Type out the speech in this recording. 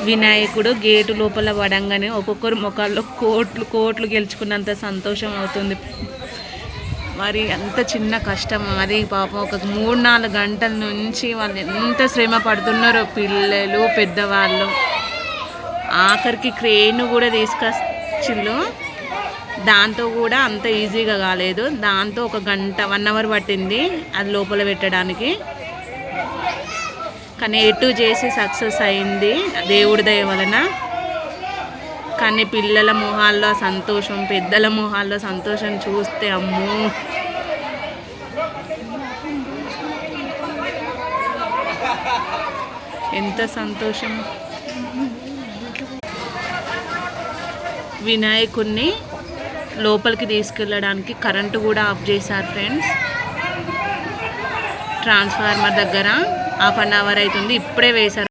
వినాయకుడు గేటు లోపల పడంగానే ఒక్కొక్కరు ముఖాల్లో కోట్లు గెలుచుకున్నంత సంతోషం అవుతుంది. మరి అంత చిన్న కష్టం అది పాపం ఒక 3-4 గంటల నుంచి వాళ్ళు ఎంత శ్రమ పడుతున్నారో పిల్లలు పెద్దవాళ్ళు. ఆఖరికి క్రేన్ కూడా తీసుకొచ్చిళ్ళు. దాంతో కూడా అంత ఈజీగా కాలేదు. దాంతో 1 అవర్ పట్టింది అది లోపల పెట్టడానికి. కానీ ఎటు చేసి సక్సెస్ అయింది దేవుడి దయ వలన. కానీ పిల్లల మొహాల్లో సంతోషం, పెద్దల మొహాల్లో సంతోషం చూస్తే అమ్మో, ఎంత సంతోషం. వినాయకుడిని లోపలికి తీసుకెళ్ళడానికి కరెంటు కూడా ఆఫ్ చేశారు ఫ్రెండ్స్. ట్రాన్స్ఫార్మర్ దగ్గర 1/2 అవర్ అవుతుంది, ఇప్పుడే వేశారు.